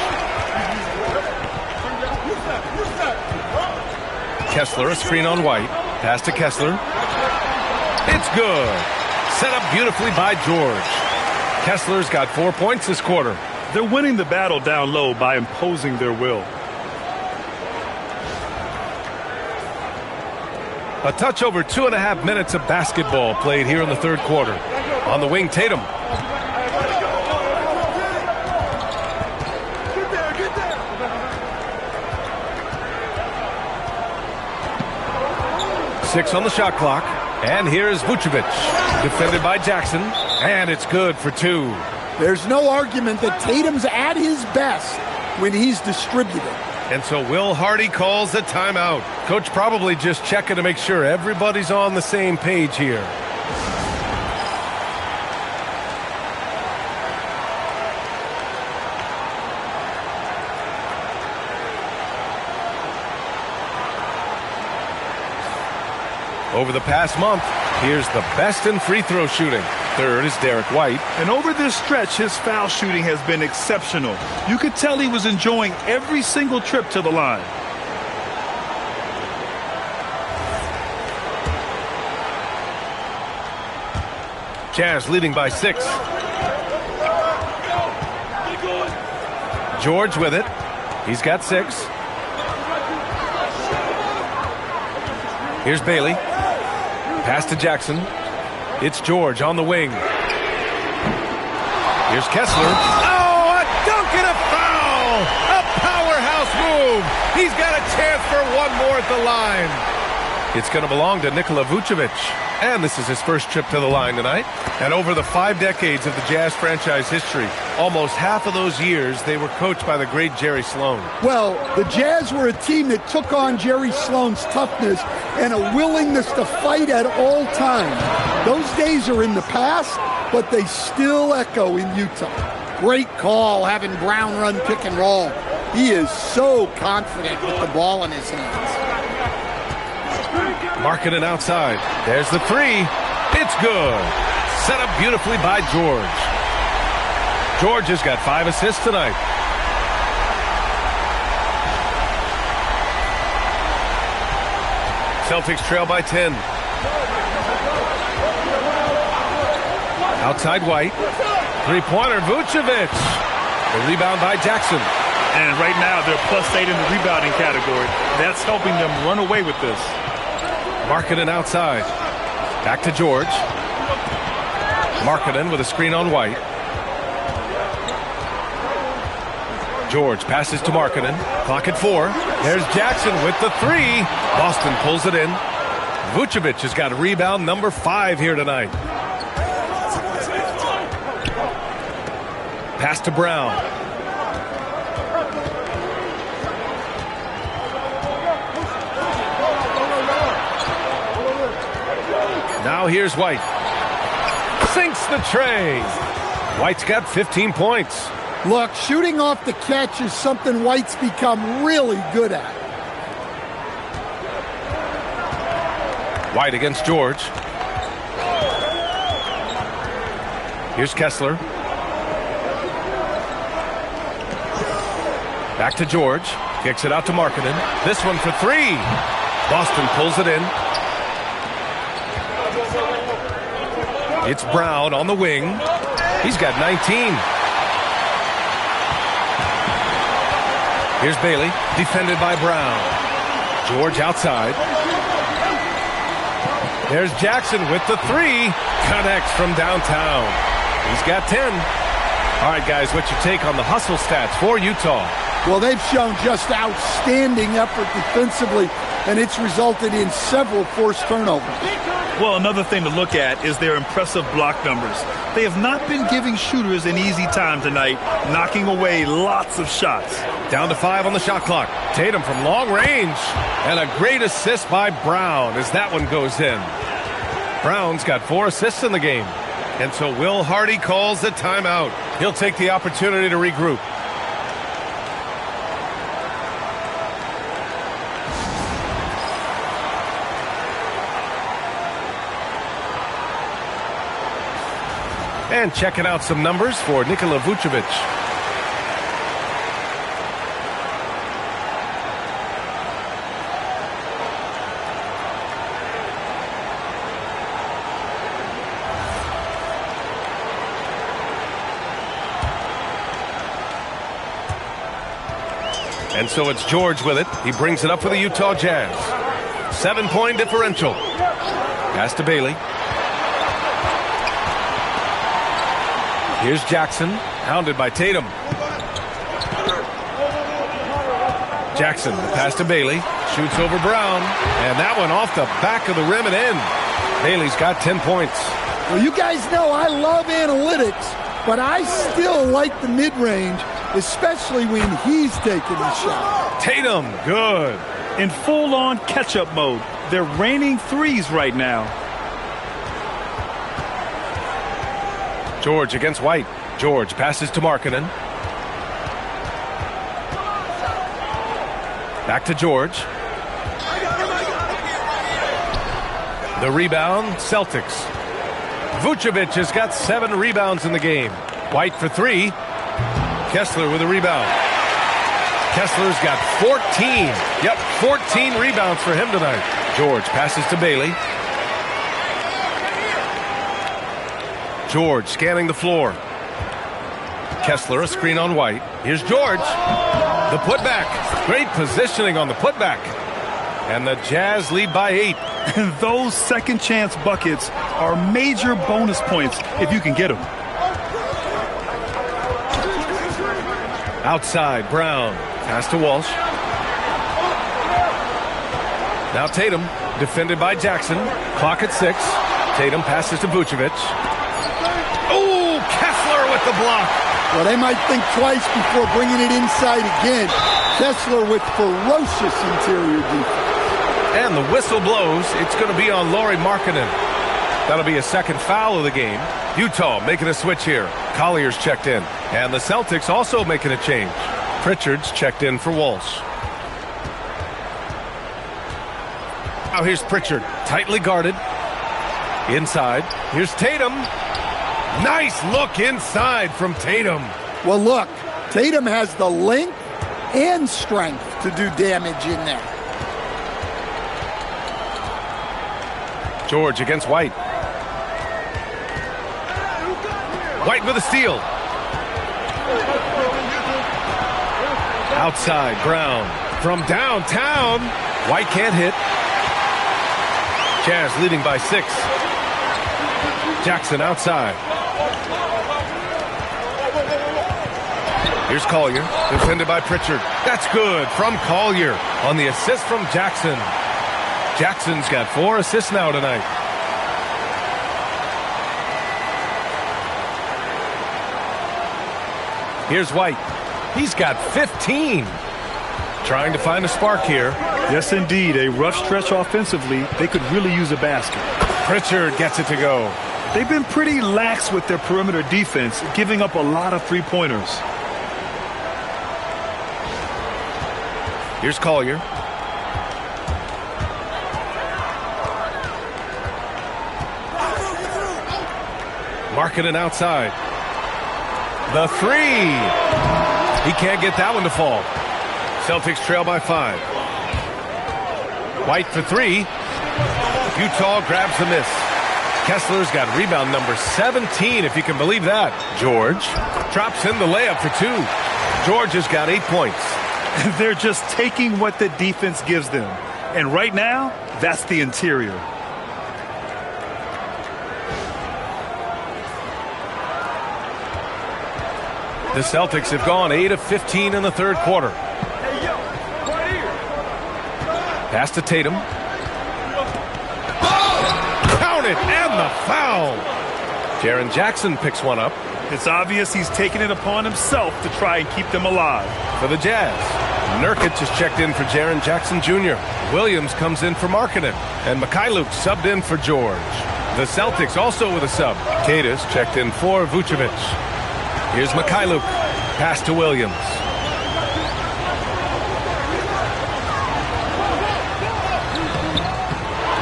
Kessler, a screen on White. Pass to Kessler. It's good. Set up beautifully by George. Kessler's got 4 points this quarter. They're winning the battle down low by imposing their will. A touch over 2.5 minutes of basketball played here in the 3rd quarter. On the wing, Tatum. Six on the shot clock. And here's Vucevic. Defended by Jackson. And it's good for 2. There's no argument that Tatum's at his best when he's distributed. And so Will Hardy calls the timeout. Coach probably just checking to make sure everybody's on the same page here. Over the past month, here's the best in free throw shooting. 3rd is Derek White. And over this stretch, his foul shooting has been exceptional. You could tell he was enjoying every single trip to the line. Jazz leading by 6. George with it. He's got 6. Here's Bailey. Pass to Jackson. It's George on the wing. Here's Kessler. Oh, a dunk and a foul! A powerhouse move! He's got a chance for one more at the line. It's going to belong to Nikola Vucevic. And this is his first trip to the line tonight. And over the 5 decades of the Jazz franchise history, almost half of those years, they were coached by the great Jerry Sloan. Well, the Jazz were a team that took on Jerry Sloan's toughness and a willingness to fight at all times. Those days are in the past, but they still echo in Utah. Great call having Brown run pick and roll. He is so confident with the ball in his hands. Markkanen outside. There's the three. It's good. Set up beautifully by George. George has got 5 assists tonight. Celtics trail by 10. Outside White. Three-pointer, Vucevic. The rebound by Jackson. And right now, they're +8 in the rebounding category. That's helping them run away with this. Markkanen outside. Back to George. Markkanen with a screen on White. George passes to Markkanen. Clock at 4. There's Jackson with the 3. Boston pulls it in. Vucevic has got rebound number 5 here tonight. Pass to Brown. Now here's White. Sinks the tray. White's got 15 points. Look, shooting off the catch is something White's become really good at. White against George. Here's Kessler. Back to George. Kicks it out to Markkanen. This one for 3. Boston pulls it in. It's Brown on the wing. He's got 19. Here's Bailey, defended by Brown. George outside. There's Jackson with the 3. Connects from downtown. He's got 10. All right, guys, what's your take on the hustle stats for Utah? Well, they've shown just outstanding effort defensively, and it's resulted in several forced turnovers. Well, another thing to look at is their impressive block numbers. They have not been giving shooters an easy time tonight, knocking away lots of shots. Down to 5 on the shot clock. Tatum from long range. And a great assist by Brown as that one goes in. Brown's got 4 assists in the game. And so Will Hardy calls the timeout. He'll take the opportunity to regroup. And checking out some numbers for Nikola Vucevic. And so it's George with it. He brings it up for the Utah Jazz. 7-point differential. Pass to Bailey. Here's Jackson, hounded by Tatum. Jackson, pass to Bailey, shoots over Brown, and that one off the back of the rim and in. Bailey's got 10 points. Well, you guys know I love analytics, but I still like the mid-range, especially when he's taking the shot. Tatum, good. In full-on catch-up mode, they're raining threes right now. George against White. George passes to Markkanen. Back to George. The rebound, Celtics. Vucevic has got 7 rebounds in the game. White for 3. Kessler with a rebound. Kessler's got 14. Yep, 14 rebounds for him tonight. George passes to Bailey. George scanning the floor. Kessler, a screen on White. Here's George. The putback. Great positioning on the putback. And the Jazz lead by 8. And those second chance buckets are major bonus points if you can get them. Outside, Brown. Pass to Walsh. Now Tatum, defended by Jackson. Clock at 6. Tatum passes to Vucevic. Oh, Kessler with the block. Well, they might think twice before bringing it inside again. Kessler with ferocious interior defense. And the whistle blows. It's going to be on Lauri Markkanen. That'll be a second foul of the game. Utah making a switch here. Collier's checked in. And the Celtics also making a change. Pritchard's checked in for Walsh. Now here's Pritchard, tightly guarded. Inside. Here's Tatum. Nice look inside from Tatum. Well, look, Tatum has the length and strength to do damage in there. George against White. White with a steal. Outside, Brown. From downtown. White can't hit. Jazz leading by 6. Jackson outside. Here's Collier, defended by Pritchard. That's good from Collier on the assist from Jackson. Jackson's got 4 assists now tonight. Here's White. He's got 15. Trying to find a spark here. Yes, indeed. A rough stretch offensively. They could really use a basket. Pritchard gets it to go. They've been pretty lax with their perimeter defense, giving up a lot of three-pointers. Here's Collier. Markkanen outside. The 3. He can't get that one to fall. Celtics trail by 5. White for 3. Utah grabs the miss. Kessler's got rebound number 17, if you can believe that. George drops in the layup for 2. George has got 8 points. They're just taking what the defense gives them. And right now, that's the interior. The Celtics have gone 8 of 15 in the third quarter. Pass to Tatum. Count it, and the foul. Jaren Jackson picks one up. It's obvious he's taking it upon himself to try and keep them alive. For the Jazz, Nurkic is checked in for Jaren Jackson Jr. Williams comes in for Markkanen, and Mikhailuk subbed in for George. The Celtics also with a sub. Kadis checked in for Vucevic. Here's Mikhailuk. Pass to Williams.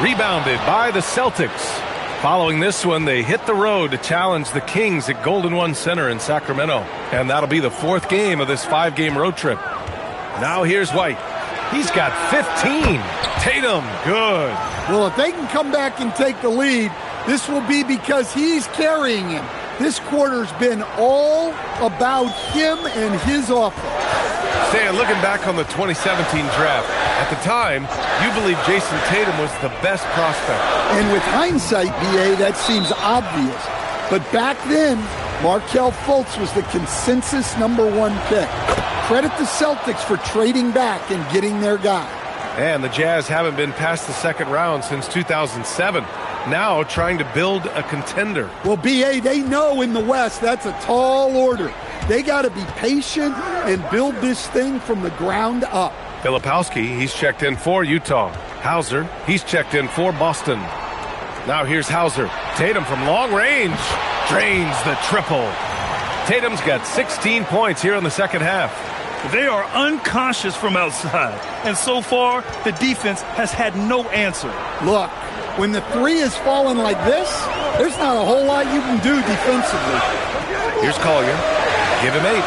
Rebounded by the Celtics. Following this one, they hit the road to challenge the Kings at Golden One Center in Sacramento. And that'll be the 4th game of this 5-game road trip. Now here's White. He's got 15. Tatum, good. Well, if they can come back and take the lead, this will be because he's carrying him. This quarter's been all about him and his offense. Stan, looking back on the 2017 draft, at the time, you believe Jason Tatum was the best prospect. And with hindsight, BA, that seems obvious. But back then, Markelle Fultz was the consensus #1 pick. Credit the Celtics for trading back and getting their guy. And the Jazz haven't been past the second round since 2007. Now trying to build a contender. Well, BA, they know in the West that's a tall order. They got to be patient and build this thing from the ground up. Filipowski, he's checked in for Utah. Hauser, he's checked in for Boston. Now here's Hauser. Tatum from long range drains the triple. Tatum's got 16 points here in the second half. They are unconscious from outside. And so far, the defense has had no answer. Look, when the 3 is falling like this, there's not a whole lot you can do defensively. Here's Collier. Give him 8.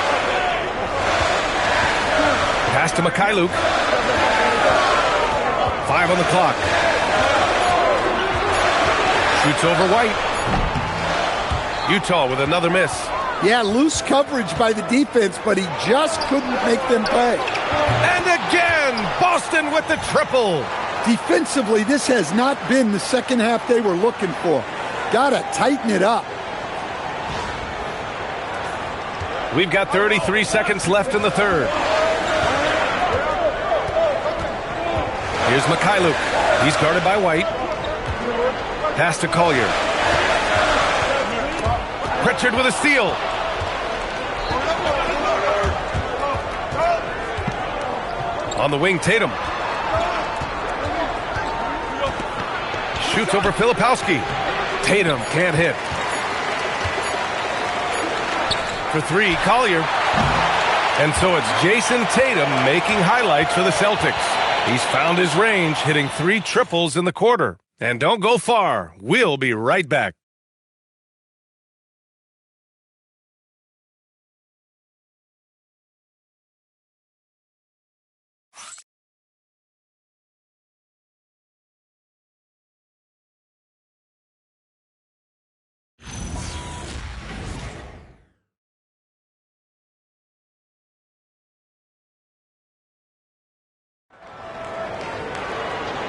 Pass to Mikhailuk. 5 on the clock. Shoots over White. Utah with another miss. Yeah, loose coverage by the defense, but he just couldn't make them pay. And again, Boston with the triple. Defensively, this has not been the second half they were looking for. Gotta tighten it up. We've got 33 seconds left in the third. Here's Mikhailuk. He's guarded by White. Pass to Collier. Pritchard with a steal. On the wing, Tatum. Shoots over Filipowski. Tatum can't hit. For three, Collier. And so it's Jason Tatum making highlights for the Celtics. He's found his range, hitting 3 triples in the quarter. And don't go far. We'll be right back.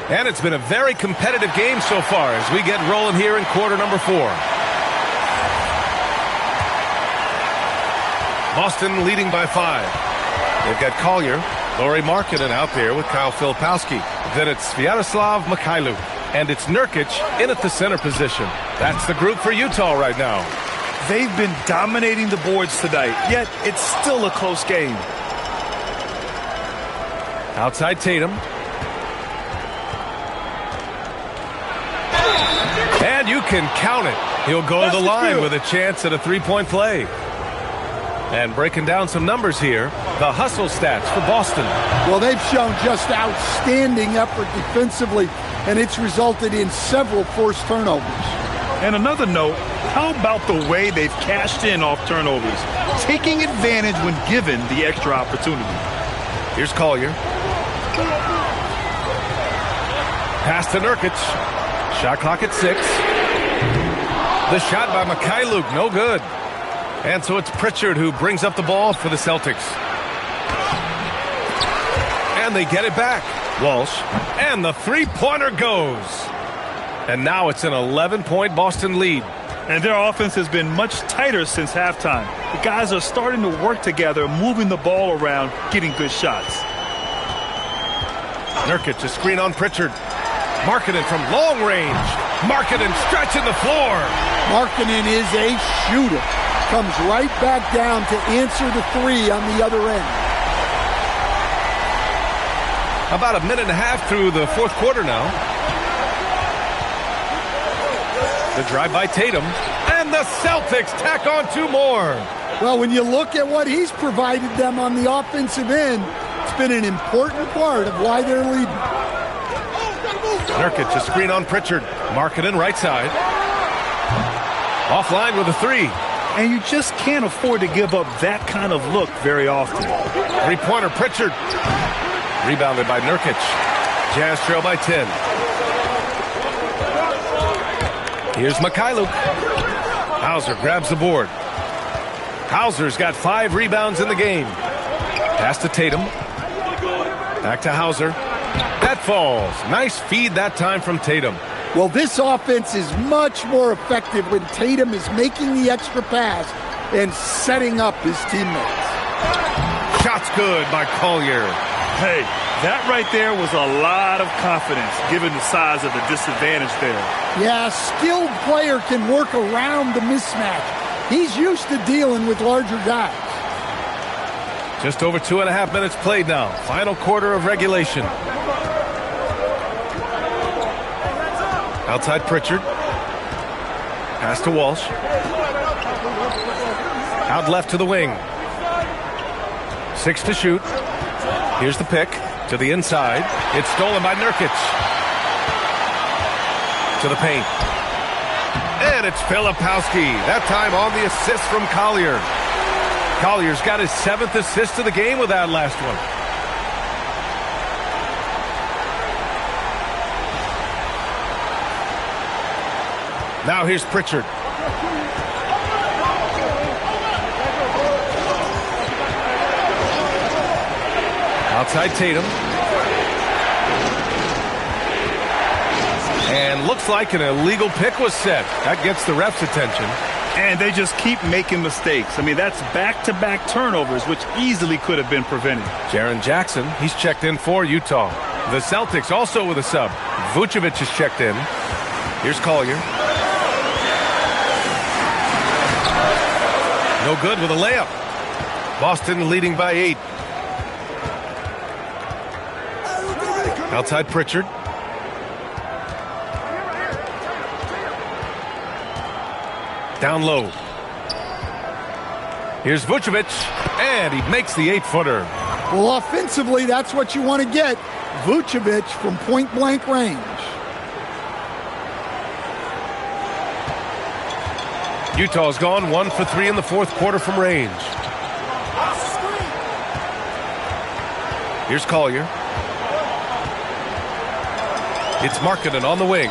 And it's been a very competitive game so far as we get rolling here in quarter number 4. Boston leading by 5. They've got Collier, Lauri Markkanen out there with Kyle Filipowski. Then it's Sviatoslav Mikhailuk. And it's Nurkic in at the center position. That's the group for Utah right now. They've been dominating the boards tonight, yet it's still a close game. Outside Tatum. And you can count it. He'll go to the line with a chance at a three-point play. And breaking down some numbers here, the hustle stats for Boston. Well, they've shown just outstanding effort defensively, and it's resulted in several forced turnovers. And another note, how about the way they've cashed in off turnovers, taking advantage when given the extra opportunity. Here's Collier. Pass to Nurkic. Shot clock at 6. The shot by Mikhailuk, no good. And so it's Pritchard who brings up the ball for the Celtics. And they get it back. Walsh. And the three-pointer goes. And now it's an 11-point Boston lead. And their offense has been much tighter since halftime. The guys are starting to work together, moving the ball around, getting good shots. Nurkic, a screen on Pritchard. Markkanen from long range. Markkanen stretching the floor. Markkanen is a shooter. Comes right back down to answer the 3 on the other end. About a minute and a half through the fourth quarter now. The drive by Tatum. And the Celtics tack on 2 more. Well, when you look at what he's provided them on the offensive end, it's been an important part of why they're leading. Nurkic, a screen on Pritchard. Markkanen right side. Offline with a 3. And you just can't afford to give up that kind of look very often. Three-pointer Pritchard. Rebounded by Nurkic. Jazz trail by 10. Here's Mikhailuk. Hauser grabs the board. Hauser's got 5 rebounds in the game. Pass to Tatum. Back to Hauser. That falls. Nice feed that time from Tatum. Well, this offense is much more effective when Tatum is making the extra pass and setting up his teammates. Shot's good by Collier. Hey, that right there was a lot of confidence given the size of the disadvantage there. Yeah, a skilled player can work around the mismatch. He's used to dealing with larger guys. Just over 2.5 minutes played now. Final quarter of regulation. Outside Pritchard. Pass to Walsh. Out left to the wing. 6 to shoot. Here's the pick. To the inside. It's stolen by Nurkic. To the paint. And it's Filipowski. That time on the assist from Collier. Collier's got his 7th assist of the game with that last one. Now here's Pritchard. Outside Tatum. And looks like an illegal pick was set. That gets the ref's attention. And they just keep making mistakes. I mean, that's back-to-back turnovers, which easily could have been prevented. Jaren Jackson, he's checked in for Utah. The Celtics also with a sub. Vucevic is checked in. Here's Collier. No good with a layup. Boston leading by 8. Outside Pritchard. Down low. Here's Vucevic, and he makes the 8-footer. Well, offensively, that's what you want to get. Vucevic from point-blank range. Utah's gone 1 for 3 in the fourth quarter from range. Here's Collier. It's Markkanen on the wing.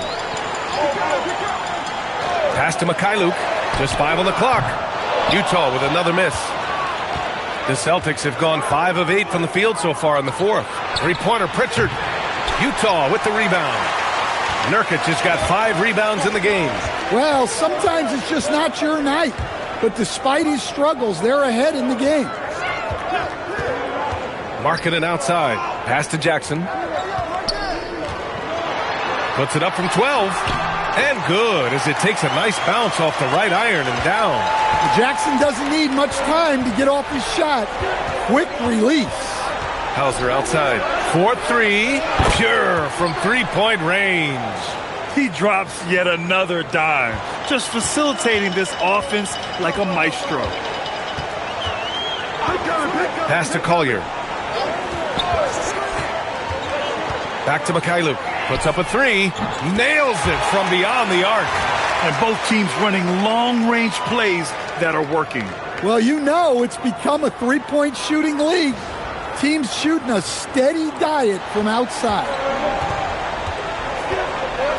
Pass to Mikhailuk. Just 5 on the clock. Utah with another miss. The Celtics have gone 5 of 8 from the field so far in the fourth. Three-pointer Pritchard. Utah with the rebound. Nurkic has got 5 rebounds in the game. Well, sometimes it's just not your night. But despite his struggles, they're ahead in the game. Markkanen outside. Pass to Jackson. Puts it up from 12. And good, as it takes a nice bounce off the right iron and down. Jackson doesn't need much time to get off his shot. Quick release. Hauser outside. 4-3. Pure from three-point range. He drops yet another dime, just facilitating this offense like a maestro. Pass to Collier. Back to Mikhailuk. Puts up a 3. Nails it from beyond the arc. And both teams running long-range plays that are working. Well, you know it's become a three-point shooting league. Teams shooting a steady diet from outside.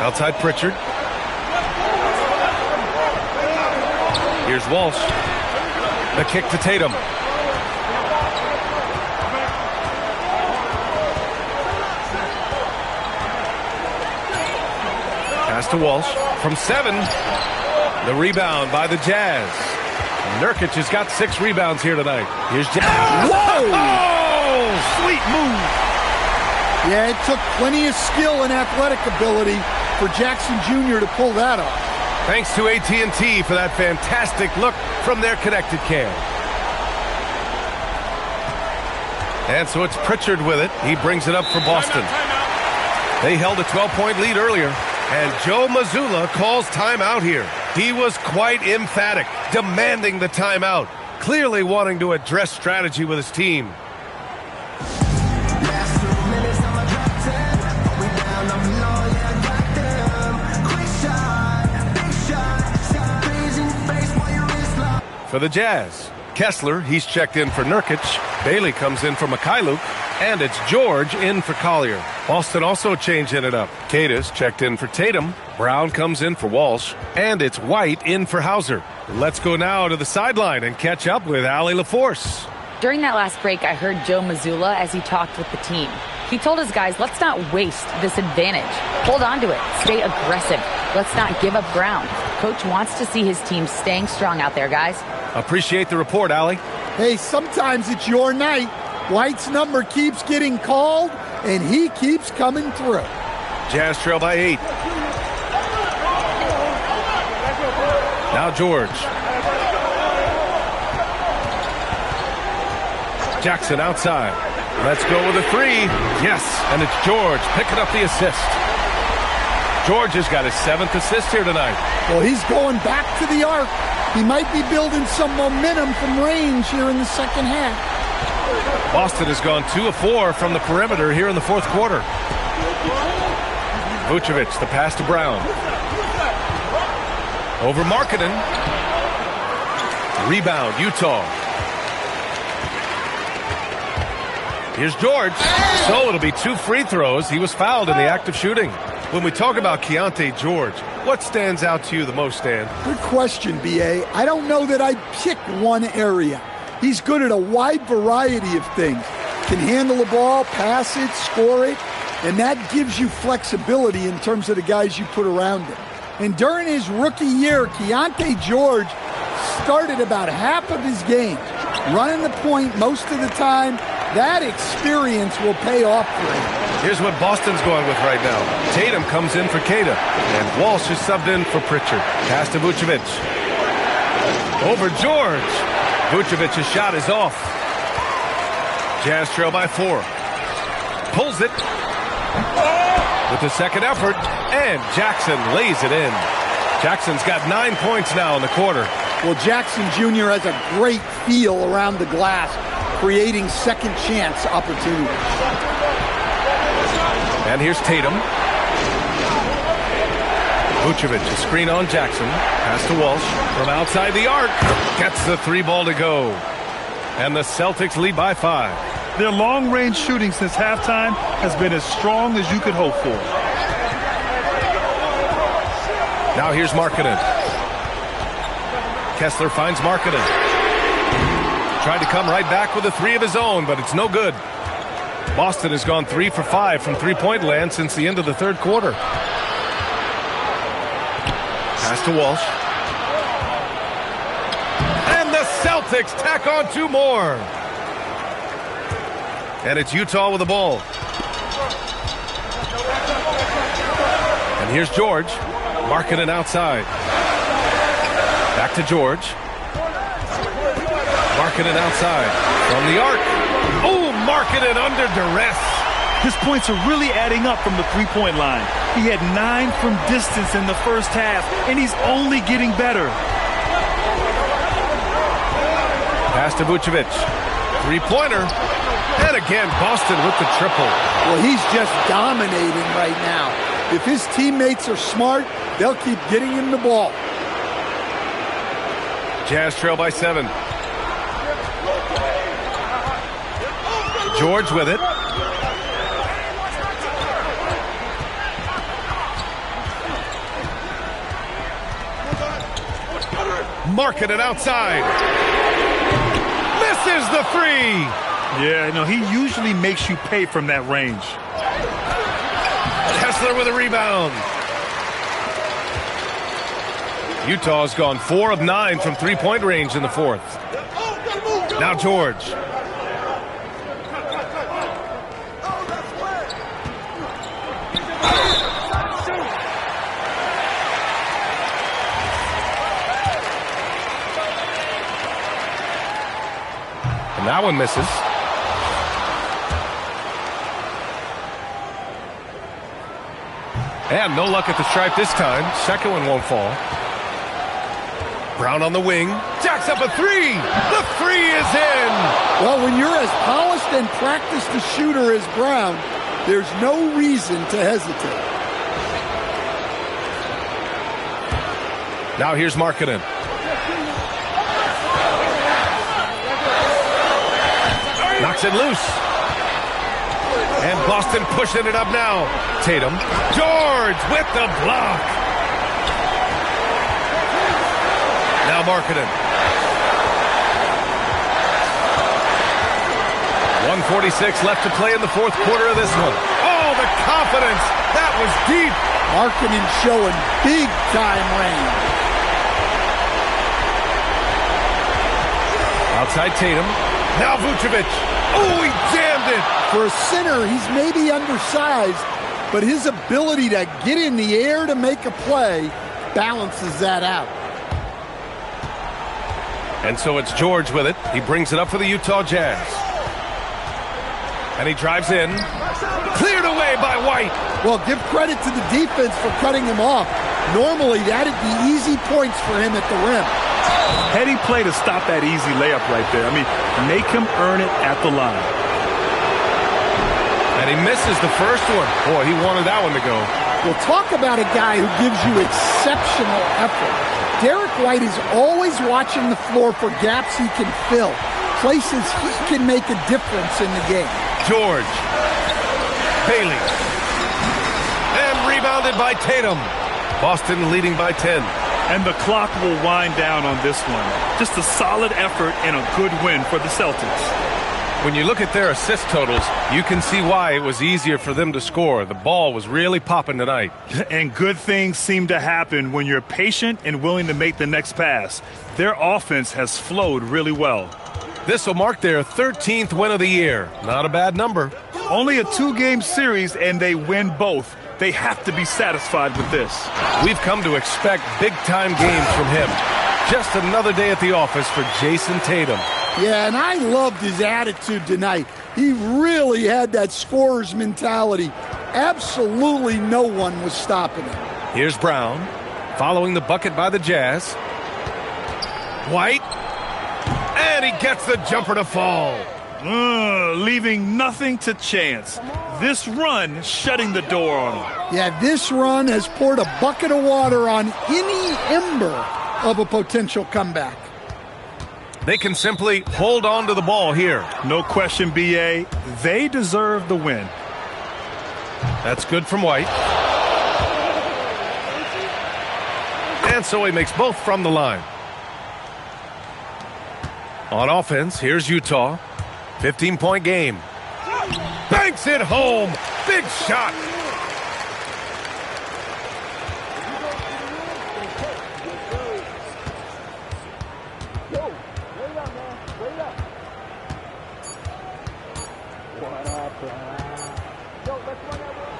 Outside Pritchard. Here's Walsh. The kick to Tatum. Pass to Walsh from 7. The rebound by the Jazz. Nurkic has got 6 rebounds here tonight. Here's Jazz. Whoa! Oh, sweet move. Yeah, it took plenty of skill and athletic ability for Jackson Jr. to pull that off. Thanks to AT&T for that fantastic look from their connected cam. And so it's Pritchard with it. He brings it up for Boston. They held a 12-point lead earlier. And Joe Mazzulla calls timeout here. He was quite emphatic, demanding the timeout, clearly wanting to address strategy with his team. For the Jazz, Kessler, he's checked in for Nurkic. Bailey comes in for Mikhailuk. And it's George in for Collier. Boston also changing it up. Cadis checked in for Tatum. Brown comes in for Walsh. And it's White in for Hauser. Let's go now to the sideline and catch up with Allie LaForce. During that last break, I heard Joe Mazzulla as he talked with the team. He told his guys, let's not waste this advantage. Hold on to it. Stay aggressive. Let's not give up ground. Coach wants to see his team staying strong out there, guys. Appreciate the report, Allie. Hey, sometimes it's your night. White's number keeps getting called, and he keeps coming through. Jazz trail by 8. Now George. Jackson outside. Let's go with a 3. Yes, and it's George picking up the assist. George has got his 7th assist here tonight. Well, he's going back to the arc. He might be building some momentum from range here in the second half. Boston has gone 2 of 4 from the perimeter here in the fourth quarter. Vucevic, the pass to Brown. Over Markkanen. Rebound, Utah. Here's George. So it'll be 2 free throws. He was fouled in the act of shooting. When we talk about Keontae George, what stands out to you the most, Stan? Good question, B.A. I don't know that I'd pick one area. He's good at a wide variety of things. Can handle the ball, pass it, score it, and that gives you flexibility in terms of the guys you put around him. And during his rookie year, Keontae George started about half of his game, running the point most of the time, That experience will pay off for him. Here's what Boston's going with right now. Tatum comes in for Queta, and Walsh is subbed in for Pritchard. Pass to Vucevic. Over George. Vucevic's shot is off. Jazz trail by 4. Pulls it with the second effort, and Jackson lays it in. Jackson's got 9 points now in the quarter. Well, Jackson Jr. has a great feel around the glass, creating second chance opportunities. And here's Tatum. Vucevic, a screen on Jackson. Pass to Walsh from outside the arc. Gets the 3 ball to go. And the Celtics lead by 5. Their long-range shooting since halftime has been as strong as you could hope for. Now here's Markkanen. Kessler finds Markkanen. Tried to come right back with a 3 of his own, but it's no good. Boston has gone 3 for 5 from three-point land since the end of the third quarter. Pass to Walsh. And the Celtics tack on 2 more. And it's Utah with the ball. And here's George. Markkanen outside. Back to George. Markkanen outside. From the arc. Oh, Markkanen under duress. His points are really adding up from the three-point line. He had 9 from distance in the first half, and he's only getting better. Pass to Vucevic. 3-pointer. And again, Boston with the triple. Well, he's just dominating right now. If his teammates are smart, they'll keep getting him the ball. Jazz trail by 7. George with it. Markkanen outside. Misses the 3. Yeah, no, he usually makes you pay from that range. Kessler with a rebound. Utah's gone 4 of 9 from three-point range in the fourth. Now George. And that one misses. And no luck at the stripe this time. Second one won't fall. Brown on the wing. Jacks up a 3. The 3 is in. Well, when you're as polished and practiced a shooter as Brown, there's no reason to hesitate. Now here's Markkanen. Knocks it loose. And Boston pushing it up now. Tatum. George with the block. Now Markkanen. 1:46 left to play in the fourth quarter of this one. Oh, the confidence. That was deep. Markkanen showing big-time range. Outside Tatum. Now Vucevic. Oh, he jammed it. For a center, he's maybe undersized, but his ability to get in the air to make a play balances that out. And so it's George with it. He brings it up for the Utah Jazz. And he drives in. Cleared away by White. Well, give credit to the defense for cutting him off. Normally, that'd be easy points for him at the rim. Heady play to stop that easy layup right there. I mean, make him earn it at the line. And he misses the first one. Boy, he wanted that one to go. Well, talk about a guy who gives you exceptional effort. Derek White is always watching the floor for gaps he can fill, places he can make a difference in the game. George. Bailey. And rebounded by Tatum. Boston leading by 10. And the clock will wind down on this one. Just a solid effort and a good win for the Celtics. When you look at their assist totals, you can see why it was easier for them to score. The ball was really popping tonight. And good things seem to happen when you're patient and willing to make the next pass. Their offense has flowed really well. This will mark their 13th win of the year. Not a bad number. Only a 2-game series, and they win both. They have to be satisfied with this. We've come to expect big-time games from him. Just another day at the office for Jason Tatum. Yeah, and I loved his attitude tonight. He really had that scorer's mentality. Absolutely no one was stopping him. Here's Brown, following the bucket by the Jazz. White, and he gets the jumper to fall. Leaving nothing to chance. This run shutting the door on him. Yeah, this run has poured a bucket of water on any ember of a potential comeback. They can simply hold on to the ball here. No question, B.A. They deserve the win. That's good from White. And so he makes both from the line. On offense, here's Utah. 15-point game. Banks it home. Big shot.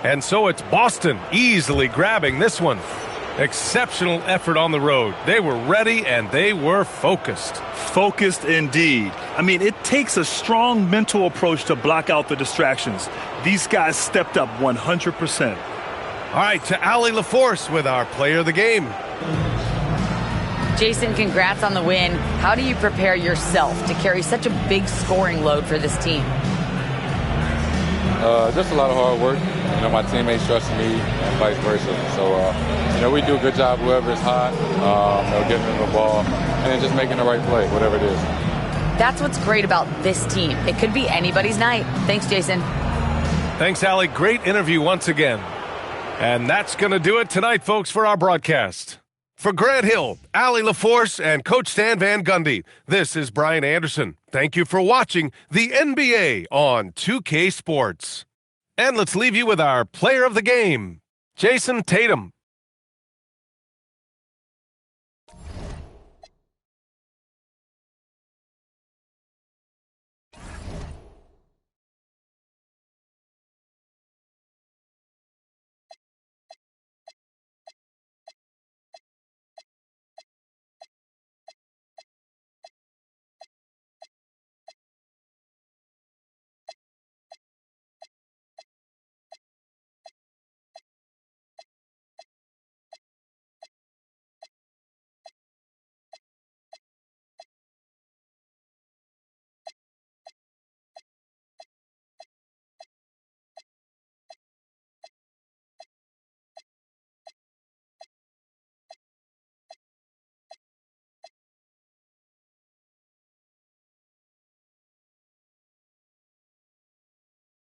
And so it's Boston easily grabbing this one. Exceptional effort on the road. They were ready and they were focused. Focused indeed. I mean, it takes a strong mental approach to block out the distractions. These guys stepped up 100%. All right, to Allie LaForce with our player of the game. Jason, congrats on the win. How do you prepare yourself to carry such a big scoring load for this team? Just a lot of hard work. You know, my teammates trust me and vice versa. So, you know, we do a good job whoever's hot, getting them the ball, and then just making the right play, whatever it is. That's what's great about this team. It could be anybody's night. Thanks, Jason. Thanks, Allie. Great interview once again. And that's going to do it tonight, folks, for our broadcast. For Grant Hill, Allie LaForce, and Coach Stan Van Gundy, this is Brian Anderson. Thank you for watching the NBA on 2K Sports. And let's leave you with our player of the game, Jason Tatum.